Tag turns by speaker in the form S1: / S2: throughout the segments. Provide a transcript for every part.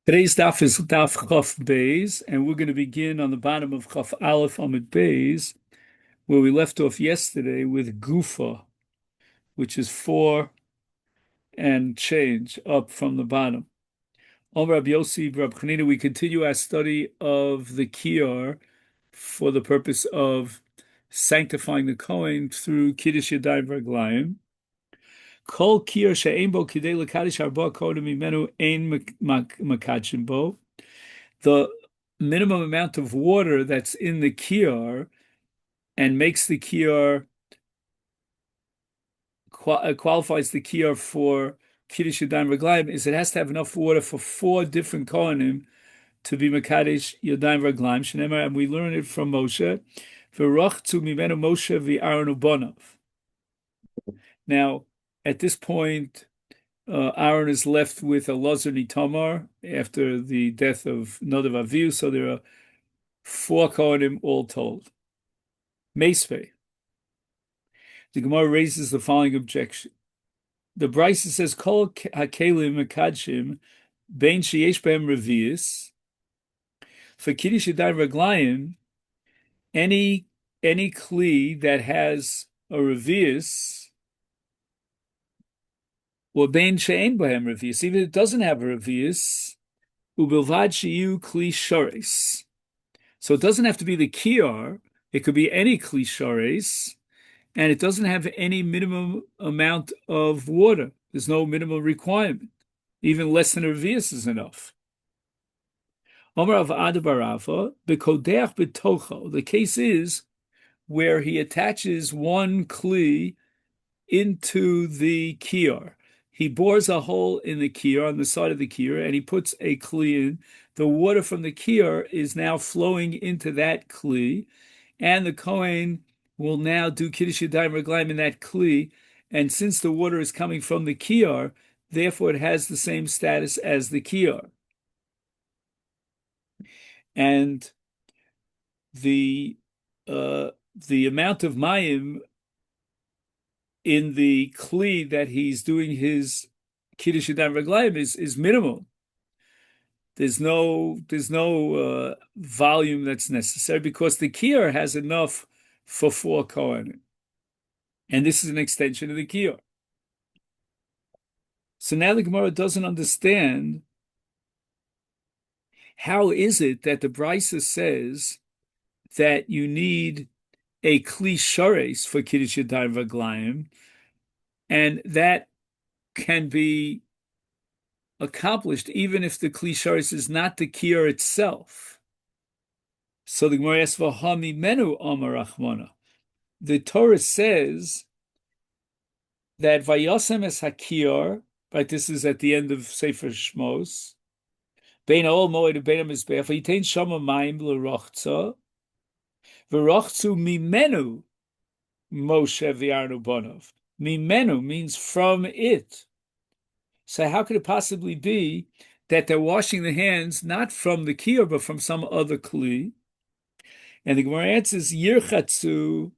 S1: Today's daf is daf Chaf Beis, and we're going to begin on the bottom of Chaf Aleph Amid Beis, where we left off yesterday with Gufa, which is four and change up from the bottom. On Rabbi Yossi, Rabbi Chanina, we continue our study of the Kiyar for the purpose of sanctifying the Kohen through Kiddush Yadayim V'Raglayim. Kol Kiyar she'ein bo kidei l'kadish arba kodim mimenu ein makadshim bo. The minimum amount of water that's in the kiyar and makes the kiyar qualifies the kiyar for Kiddush Yadayim Raglayim is it has to have enough water for four different kohanim to be Mekadesh Yadayim Raglayim. Shneimar, and we learn it from Moshe. V'rochtu mimenu Moshe v'Aaron ubonav. Now, at this point, Aaron is left with Elazar Nitamar after the death of Nadav Avihu, so there are four Kohanim all told. Meisvei. The Gemara raises the following objection. The Brisa says, Kol hakelim mekadshim bein sheyesh behem revius. For Kiddush Yadayim Raglayim, any kli that has a revius, or bein she'ein behem revius, even if it doesn't have a revius, ubilvad sheyu kli shores. So it doesn't have to be the kiyar, it could be any kli shores, and it doesn't have any minimum amount of water. There's no minimum requirement. Even less than a revius is enough. Omar of Adabarava, bekodeach betocho. The case is where he attaches one kli into the kiyar. He bores a hole in the kiyar, on the side of the kiyar, and he puts a kli in. The water from the kiyar is now flowing into that kli, and the Kohen will now do Kiddush Yadayim Raglayim in that kli, and since the water is coming from the kiyar, therefore it has the same status as the kiyar. And the amount of mayim in the kli that he's doing his Kiddush Yadayim Raglayim is minimal. There's no volume that's necessary because the kiyar has enough for four kohanim, and this is an extension of the kiyar. So now the Gemara doesn't understand how is it that the Brisa says that you need a kli shares for Kiddush Yadayim Raglayim, and that can be accomplished even if the kli shares is not the kiyar itself. So the Gemara asks, "V'hami menu amar Rachmana." The Torah says that Vayosem es hakiyar, right? This is at the end of Sefer Shmos. Bein ol moed bein mizbeach v'yitain shama mayim l'rochza v'rochzu mimenu Moshe v'Aaron ubonav. Mimenu means from it. So how could it possibly be that they're washing the hands not from the kiyar but from some other kli? And the Gemara answers yirchatzu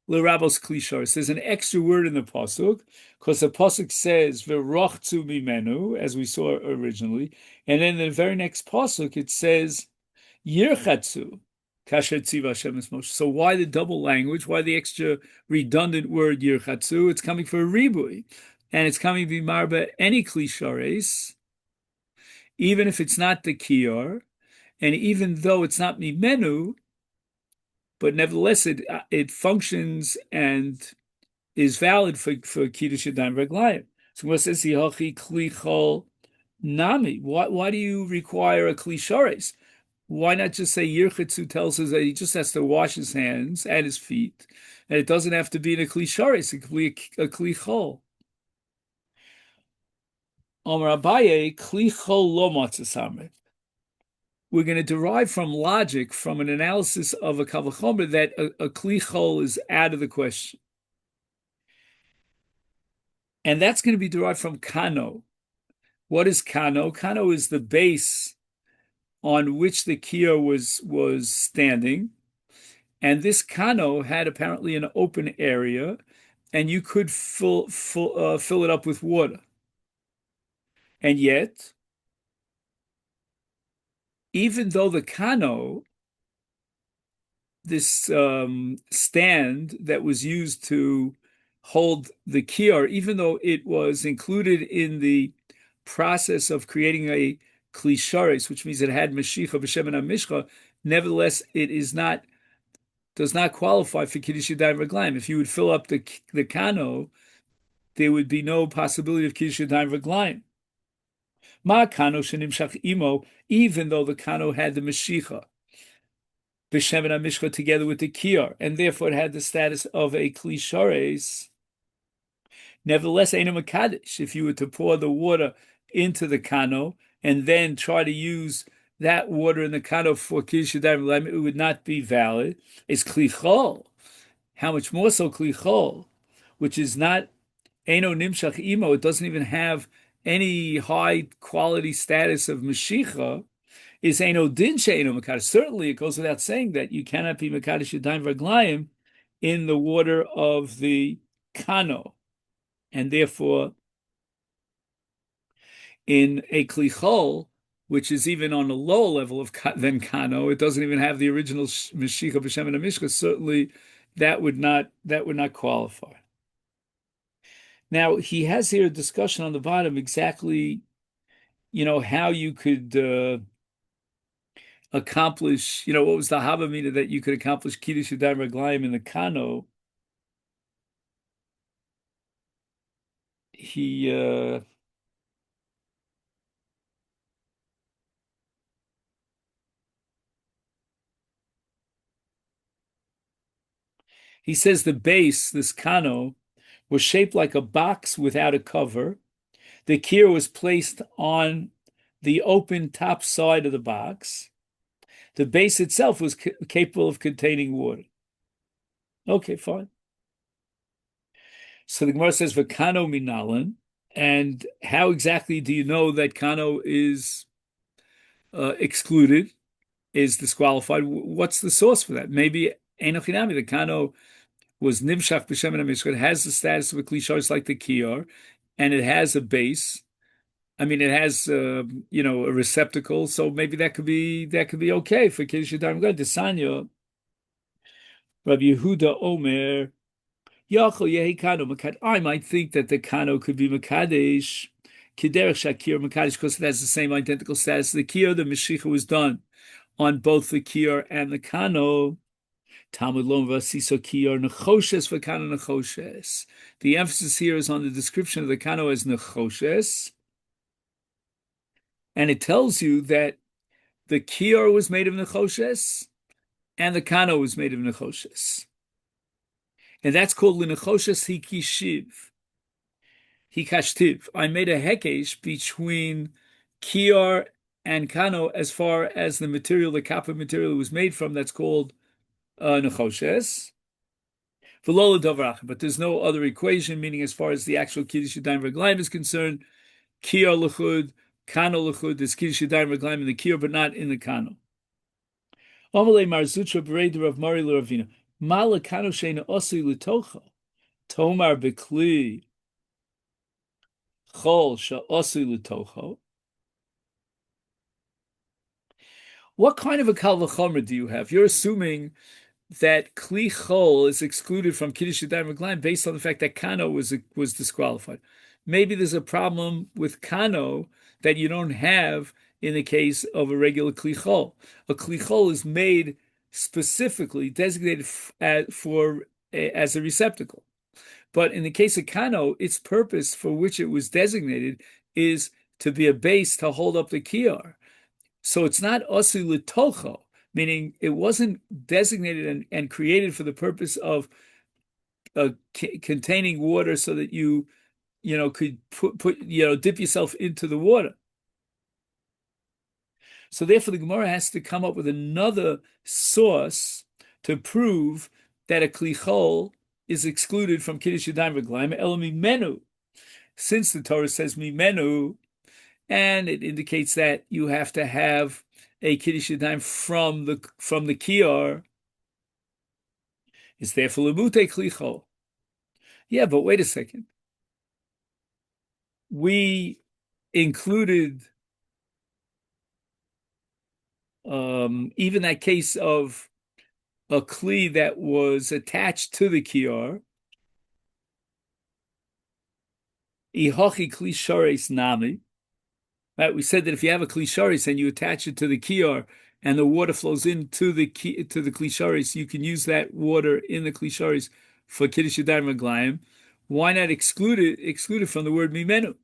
S1: l'rabos kli shares. There's an extra word in the pasuk because the pasuk says v'rochzu mimenu, as we saw originally, and then in the very next pasuk it says yirchatzu kasher tziva Hashem es Moshe. So why the double language? Why the extra redundant word yirchatzu? It's coming for a ribui, and it's coming b'marba any kli shares, even if it's not the kiyar, and even though it's not mimenu, but nevertheless it functions and is valid for Kiddush Yadayim Raglayim. So what says Yihachi Kli Chol Nami? Why do you require a Kli Shares? Why not just say Yirchatzu tells us that he just has to wash his hands and his feet, and it doesn't have to be in a Kli Shares, it could be a Kli Chol. Amar Abaye Kli Chol Lo Matzah. We're going to derive from logic, from an analysis of a kavachomer, that a kli chol is out of the question. And that's going to be derived from kano. What is kano? Kano is the base on which the kiyar was standing. And this kano had apparently an open area, and you could fill it up with water. And yet, even though the kano, this stand that was used to hold the kiyar, even though it was included in the process of creating a klisharis, which means it had meshicha b'shem and mishcha, nevertheless, it is not does not qualify for kiddush yadayim reglaim. If you would fill up the kano, there would be no possibility of kiddush yadayim reglaim. Ma kano shenimshach imo, even though the kano had the meshicha b'shem and mishcha together with the kiyar, and therefore it had the status of a klisharis. Nevertheless, Eino Mekadesh, if you were to pour the water into the kano and then try to use that water in the kano for Kiddush Yadayim, it would not be valid. It's Klichol. How much more so Klichol, which is not Eino Nimshach Imo, it doesn't even have any high quality status of Mashicha, is Eino Din She'eino Mekadesh. Certainly, it goes without saying that you cannot be Mekadesh Yadayim V'Raglayim in the water of the kano. And therefore, in a klichol, which is even on a lower level than kano, it doesn't even have the original meshicha b'shem and mishcha. Certainly, that would not qualify. Now he has here a discussion on the bottom exactly, how you could accomplish. What was the havamina that you could accomplish kiddush yadayim raglayim in the kano? He says the base, this kano, was shaped like a box without a cover. The kir was placed on the open top side of the box. The base itself was capable of containing water. Okay, fine. So the Gemara says, "V'kano minalan," and how exactly do you know that kano is excluded, is disqualified? What's the source for that? Maybe Einochinami, the kano was nimshach b'shem and mishcha. It has the status of a klisharis like the kiyar, and it has a base. I mean, it has a receptacle, so maybe that could be okay for kiddush yadayim. Desanya, Rabbi Yehuda Omer, Yachol Yehi Kano Makad. I might think that the Kano could be Makadesh, Kiderech Shakir Makadesh, because it has the same identical status. The Kiyar, the Meshicha was done on both the Kiyar and the Kano. Talmud Lom Vasiso Kiyar Nechoshes V'Kano Nechoshes. The emphasis here is on the description of the Kano as Nechoshes, and it tells you that the Kiyar was made of Nechoshes and the Kano was made of Nechoshes. And that's called L'nechoshes hikishiv, hikashtiv. I made a hekesh between kiyar and kano as far as the material, the copper material was made from. That's called nechoshes. V'lo l'davar, but there's no other equation. Meaning, as far as the actual kiddush yadayim reglaim is concerned, kiyar l'chud, kano l'chud. There's kiddush yadayim reglaim in the kiyar, but not in the kano. Amalei marzutra b'reider of Mari l'Ravina. Mala kano sheina osi l'tocha, tomar bekli chol she'osi l'tocha. What kind of a kal v'chomer do you have? You're assuming that kli chol is excluded from kiddush yadayim reglaim based on the fact that kano was disqualified. Maybe there's a problem with kano that you don't have in the case of a regular kli chol. A kli chol is made specifically designated as a receptacle. But in the case of kano, its purpose for which it was designated is to be a base to hold up the kiyar. So it's not osi l'tocho, meaning it wasn't designated and created for the purpose of containing water so that you could put dip yourself into the water. So therefore, the Gemara has to come up with another source to prove that a klichol is excluded from kiddush yadayim reglaim el mimenu, since the Torah says mimenu, and it indicates that you have to have a kiddush yadayim from the kiyar. It's therefore lemute klichol. Yeah, but wait a second. We included even that case of a kli that was attached to the kiyar, ihochi kli shares nami. Right? We said that if you have a kli shares and you attach it to the kiyar and the water flows into the kli shares, you can use that water in the kli shares for kiddush yadayim raglayim. Why not exclude it from the word mimenu?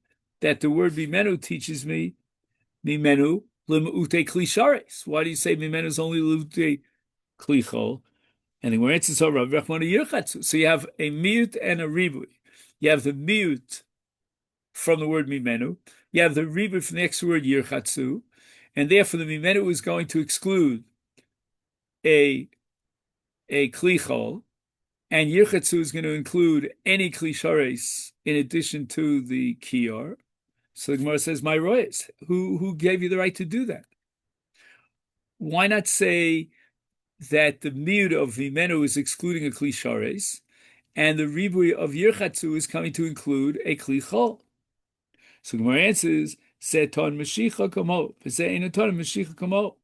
S1: That the word mimenu teaches me mimenu limute kli shares. Why do you say mimenu is only limute klichol? And the answer is Rav Rachmana Yirchatzu. So you have a miut and a ribui. You have the miut from the word mimenu. You have the ribui from the extra word Yirchatzu, and therefore the mimenu is going to exclude a klichol, and Yirchatzu is going to include any klishares in addition to the kiyar. So the Gemara says, "My royas, who gave you the right to do that? Why not say that the miut of vimenu is excluding a kli shares, and the ribui of yirchatzu is coming to include a kli chol?" So Gemara answers, "Seton mashicha kamo, v'ze'enaton mashicha kamo."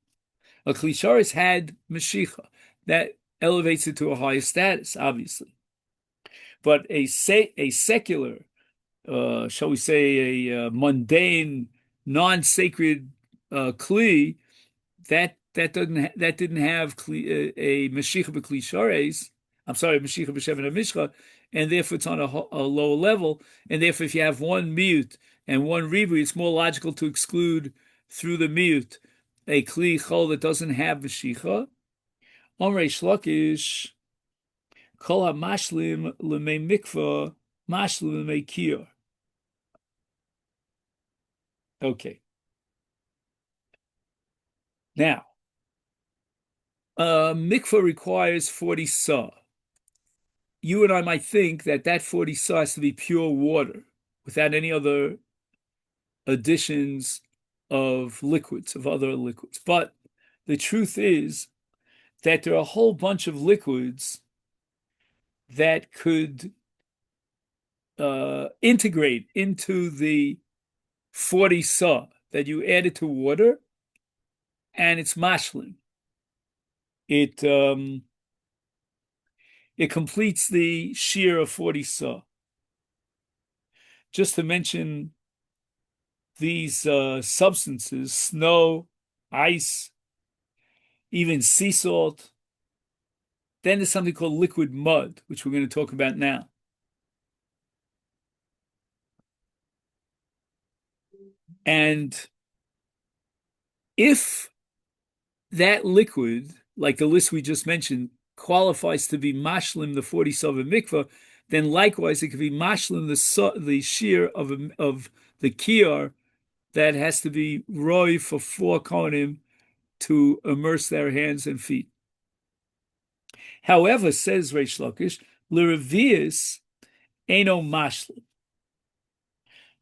S1: A kli shares had mashicha that elevates it to a higher status, obviously, but a secular, shall we say, a mundane, non-sacred kli that didn't have a Mashiach b'Kli Shares. I'm sorry, Mashiach b'Sheven HaMishcha, and therefore it's on a lower level. And therefore, if you have one miut and one ribu, it's more logical to exclude through the miut a Kli Chol that doesn't have Mashiach. Omrei Shlokish Kol HaMashlim L'mei Mikvah Mashlim L'mei Kiyur. Okay. Now, mikvah requires 40 sa. You and I might think that 40 sa has to be pure water without any other additions of liquids, of other liquids. But the truth is that there are a whole bunch of liquids that could integrate into the 40 sa that you added to water, and it's mashlim. It completes the shear of 40 sa. Just to mention these substances, snow, ice, even sea salt. Then there's something called liquid mud, which we're going to talk about now. And if that liquid, like the list we just mentioned, qualifies to be mashlim, the 40 sa of a mikvah, then likewise it could be mashlim, the shear of the kiyar that has to be roy for 4 kohanim to immerse their hands and feet. However, says Reish Lakish, l'revius eno mashlim.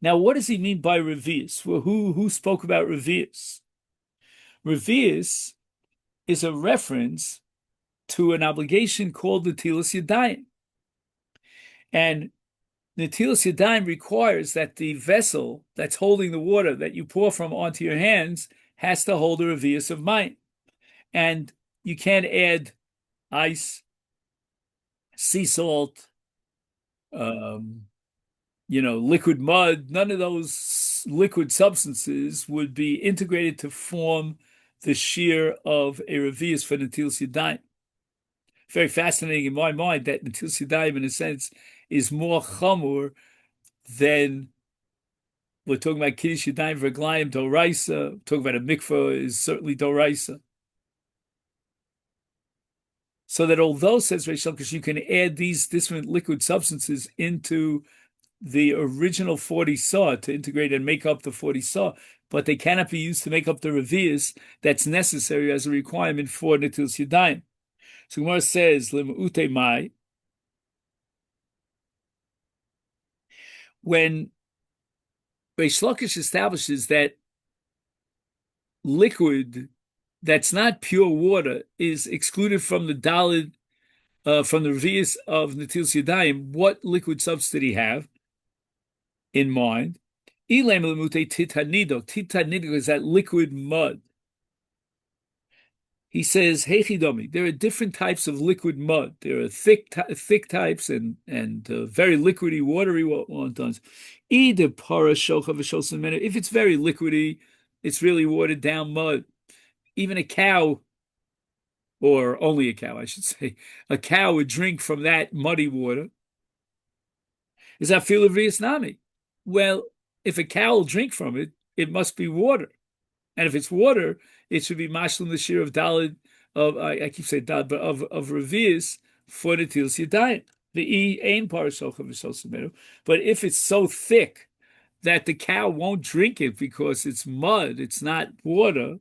S1: Now, what does he mean by revius? Well, who spoke about revius? Revius is a reference to an obligation called netilas yadayim. And netilas yadayim requires that the vessel that's holding the water that you pour from onto your hands has to hold a revius of mayim. And you can't add ice, sea salt, liquid mud. None of those liquid substances would be integrated to form the shear of a revius for netilas yadayim. Very fascinating in my mind that netilas yadayim, in a sense, is more chamur than we're talking about kiddush yadayim v'raglayim doraisa. Talking about a mikvah is certainly doraisa. So that although, says Reish Lakish, you can add these different liquid substances into the original 40 sa to integrate and make up the 40 sa, but they cannot be used to make up the revius that's necessary as a requirement for netilas yadayim. So Gemara says, "Lemute mai." When Reish Lakish establishes that liquid that's not pure water is excluded from the dalid, from the revius of netilas yadayim, what liquid substance did he have in mind? Ilem lemute titanido. Titanido is that liquid mud. He says, "Hey chidomi, there are different types of liquid mud. There are thick types and very liquidy, watery ones. Either para shocha v'shosim menu. If it's very liquidy, it's really watered down mud. Even a cow, or only a cow, I should say, a cow would drink from that muddy water. Is that feel nami? Well, if a cow will drink from it, it must be water. And if it's water, it should be mashlim the shear of dalid of I keep saying dalid, but of revius for the tils yadayim. The e ain parashocha v'sosameru. But if it's so thick that the cow won't drink it because it's mud, it's not water,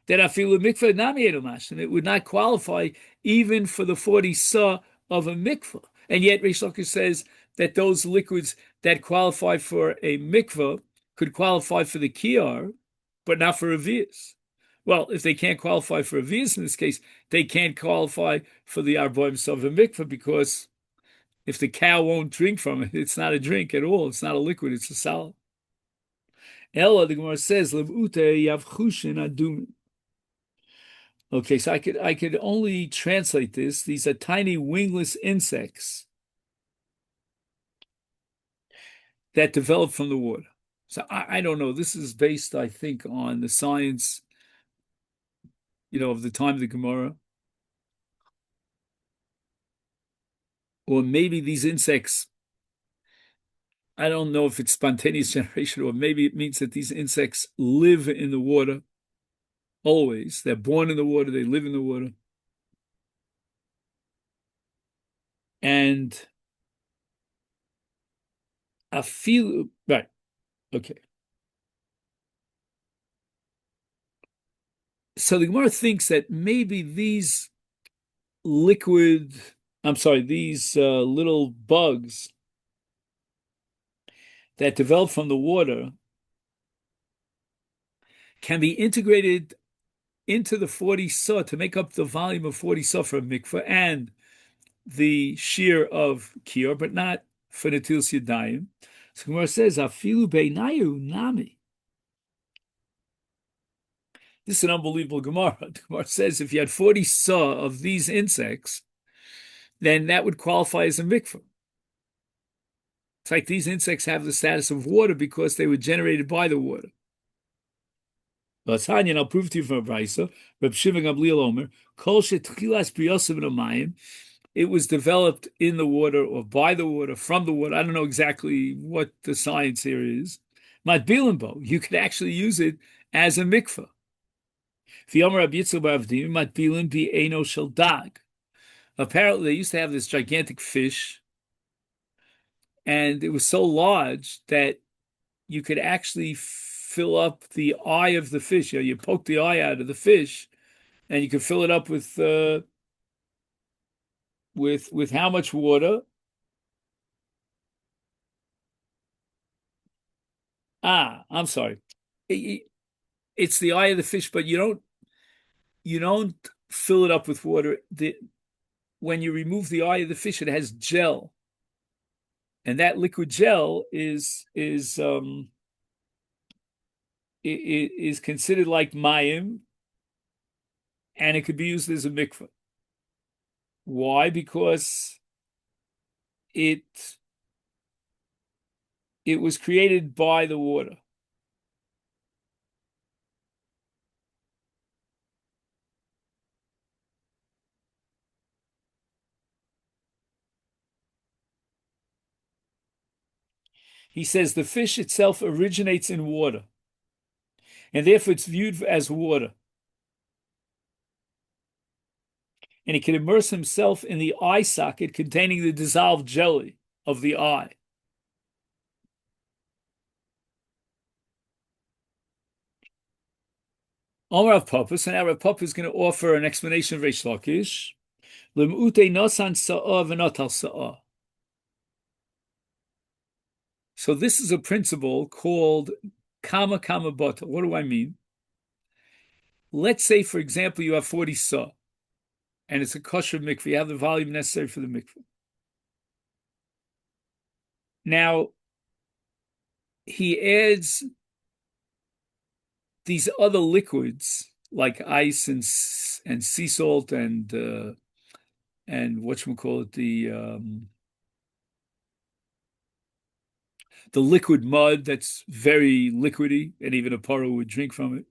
S1: then I feel a mikveh nami and it would not qualify even for the 40 sa of a mikveh. And yet Reish Lakish says that those liquids that qualify for a mikveh could qualify for the kiyar, but not for revius. Well, if they can't qualify for revius in this case, they can't qualify for the arboim of a mikveh, because if the cow won't drink from it, it's not a drink at all. It's not a liquid. It's a solid. Ella, the Gemara says, "Levute yavchushin adumin." Okay, so I could only translate this. These are tiny wingless insects that develop from the water. So I don't know. This is based, I think, on the science, of the time of the Gemara. Or maybe these insects, I don't know if it's spontaneous generation, or maybe it means that these insects live in the water always. They're born in the water, they live in the water. And I feel, right, okay. So the Gemara thinks that maybe these these little bugs that develop from the water can be integrated into the 40 sa to make up the volume of 40 sa for a mikveh and the shear of kior, but not for the tils yadayim. So Gemara says, "Afilu beinayu nami." This is an unbelievable Gemara. The Gemara says if you had 40 sa of these insects, then that would qualify as a mikveh. It's like these insects have the status of water because they were generated by the water. And I'll prove to you from a brisa. Reb Shimon Gamliel Omer, Kol shetchilas briyosav v'namayim. It was developed in the water or by the water, from the water. I don't know exactly what the science here is. Matbilimbo, you could actually use it as a mikveh. Apparently, they used to have this gigantic fish, and it was so large that you could actually fill up the eye of the fish. You poke the eye out of the fish, and you could fill it up with how much water? I'm sorry. It's the eye of the fish, but you don't fill it up with water. When you remove the eye of the fish, it has gel, and that liquid gel is considered like mayim, and it could be used as a mikveh. Why? Because it was created by the water. He says the fish itself originates in water, and therefore it's viewed as water. And he can immerse himself in the eye socket containing the dissolved jelly of the eye. Omar Rav Papa, and now Rav Papa is going to offer an explanation of Reish Lakish. Lem'ute nosan sa'ah v'notal sa'ah. So this is a principle called kama kama bata. What do I mean? Let's say, for example, you have 40 sa, and it's a kosher mikveh. You have the volume necessary for the mikveh. Now, he adds these other liquids like ice and sea salt and whatchamacallit, the liquid mud that's very liquidy, and even a paro would drink from it.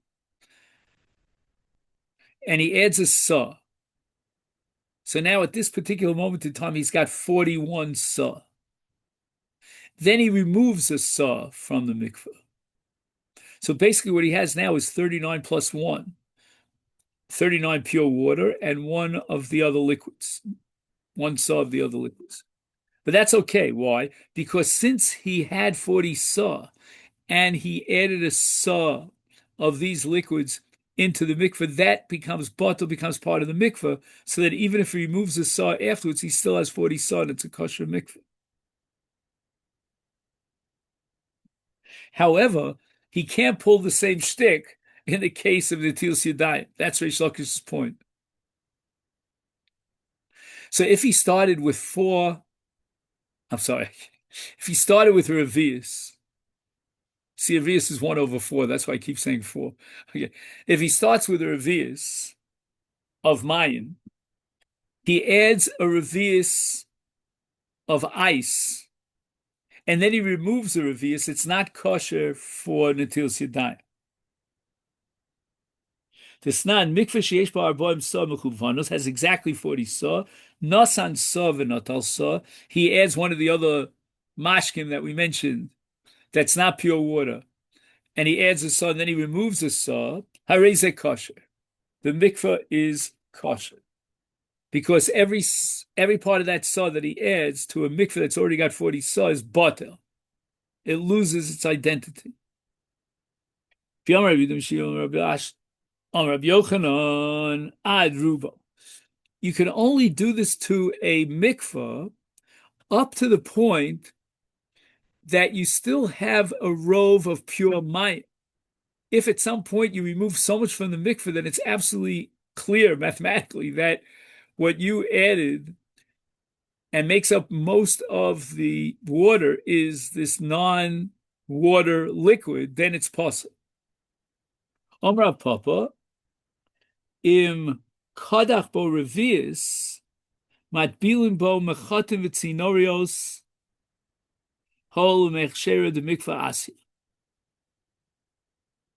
S1: And he adds a saw. So now at this particular moment in time, he's got 41 saw. Then he removes a saw from the mikveh. So basically what he has now is 39 plus 1, 39 pure water and one of the other liquids, one saw of the other liquids. But that's okay. Why? Because since he had 40 saw and he added a saw of these liquids into the mikveh, that becomes batel, becomes part of the mikveh, so that even if he removes the saw afterwards, he still has 40 saw and it's a kosher mikveh. However, he can't pull the same shtick in the case of the Netilas Yadayim. That's Reish Lakish's point. So if he started with four, I'm sorry, if he started with a revius, see, a revius is 1/4. That's why I keep saying 4. Okay. If he starts with a revius of Mayan, he adds a revius of ice, and then he removes the revius, it's not kosher for Netilas Yadayim. The Snan mikveh sheyesh bo arboim saw mechuvanos has exactly 40 saw. Nasan saw v'natal saw. He adds one of the other mashkim that we mentioned that's not pure water, and he adds a saw, and then he removes a saw. Hareze kosher. The mikveh is kosher because every part of that saw that he adds to a mikveh that's already got 40 saw is batel. It loses its identity. Rabbi Yochanan ad rubo. You can only do this to a mikveh up to the point that you still have a rove of pure mayim. If at some point you remove so much from the mikveh, then it's absolutely clear mathematically that what you added and makes up most of the water is this non-water liquid, then it's possible. Omra Papa, im kadach bo revius, matbilin bo mechatim v'tzinorios, hol mechshera de mikvah asi.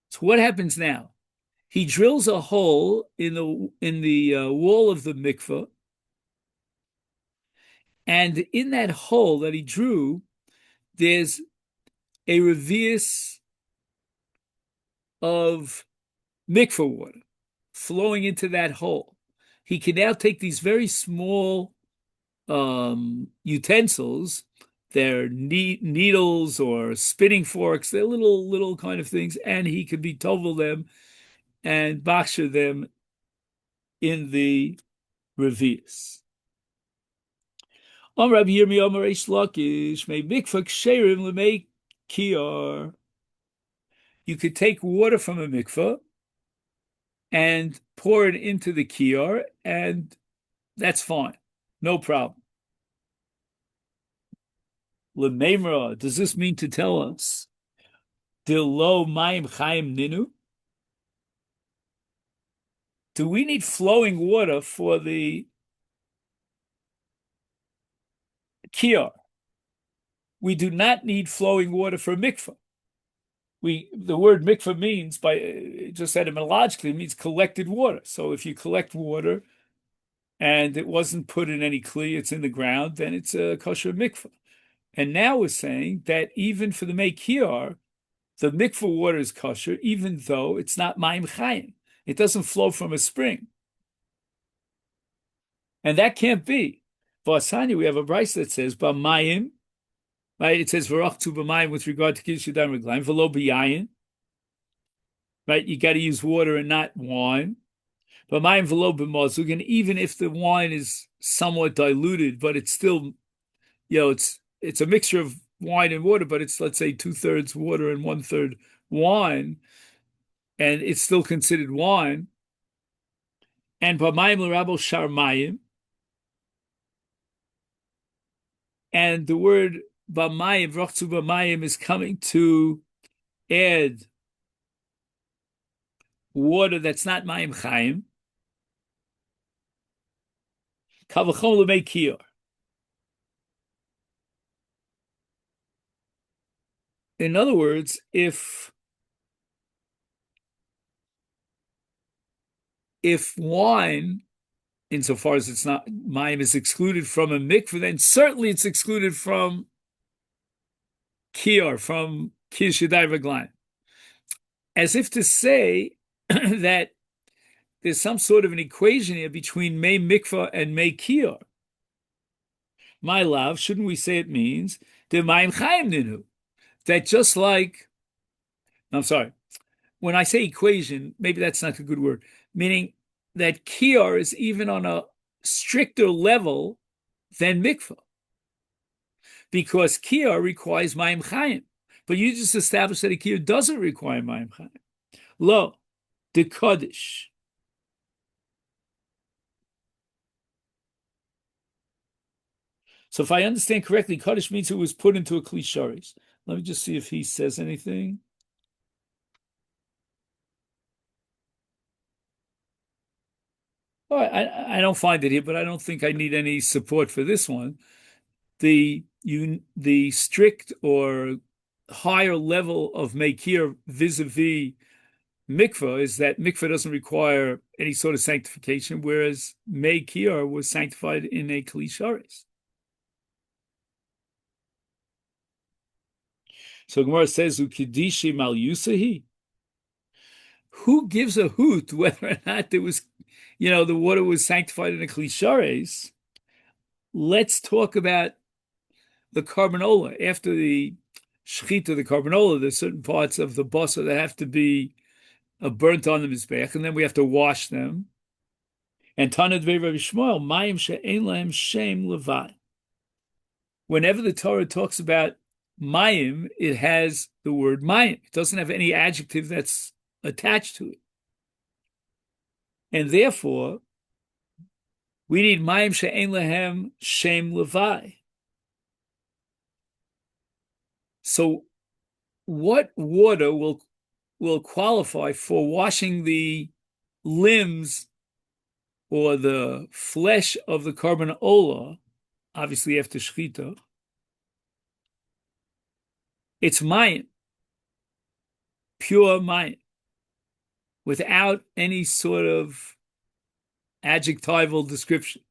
S1: So what happens now? He drills a hole in the wall of the mikvah, and in that hole that he drew, there's a revius of mikvah water flowing into that hole. He can now take these very small utensils, they're needles or spinning forks, they're little kind of things, and he could be tovel them and baksha them in the revius. Rabbi Yirmi Amar Eish Lakish may mikvah ksherim lemei kiyar. You could take water from a mikvah and pour it into the kiyar, and that's fine, no problem. Lememra, does this mean to tell us Dilo mayim chayim ninu? Do we need flowing water for the kiyar? We do not need flowing water for mikvah. The word mikvah means, by just etymologically, it means collected water. So if you collect water and it wasn't put in any kli, it's in the ground, then it's a kosher mikvah. And now we're saying that even for the mei kiyar, the mikvah water is kosher, even though it's not mayim chayim. It doesn't flow from a spring. And that can't be. V'asani, we have a brayso that says, b'mayim, right? It says, v'rachtu b'mayim with regard to kiddush yadayim reglaim, v'lo b'yayin, right? You got to use water and not wine. B'mayim v'lo b'mazug, and even if the wine is somewhat diluted, but it's still, it's a mixture of wine and water, but it's, let's say, 2/3 water and 1/3 wine, and it's still considered wine. And b'mayim l'rabo sharmayim, and the word b'mayim, v'rachtu b'mayim, is coming to add water that's not mayim chayim, kavachol lemei kiyur. In other words, if wine, insofar as it's not mayim, is excluded from a mikveh, then certainly it's excluded from kiyur, from kiddush yadayim v'glayim. As if to say that there's some sort of an equation here between may mikveh and may kiyur. My love, shouldn't we say it means the mayim chayim ninu? That just like, I'm sorry, when I say equation, maybe that's not a good word, meaning that kiyur is even on a stricter level than mikveh, because kiyur requires mayim chayim, but you just established that a kiyur doesn't require mayim chayim. Lo, the kodesh. So if I understand correctly, kodesh means it was put into a kli sharis. Let me just see if he says anything. Oh, I don't find it here, but I don't think I need any support for this one. The strict or higher level of mekir vis-a-vis mikvah is that mikvah doesn't require any sort of sanctification, whereas mekir was sanctified in a kli sharis. So Gemara says, "Ukidishi mal yusahi." Who gives a hoot whether or not there was, the water was sanctified in a kli sharis? Let's talk about the carbanola. After the shechita, the carbanola, there's certain parts of the basa that have to be burnt on the mizbeach, and then we have to wash them. And Tanad Vei Rabbi Shmuel, Mayim she'ein lahem shem levai. Whenever the Torah talks about mayim, it has the word mayim. It doesn't have any adjective that's attached to it. And therefore, we need mayim she'ein lahem shem levai. So what water will qualify for washing the limbs or the flesh of the korban olah, obviously after shechita? It's mayim, pure mayim, without any sort of adjectival description.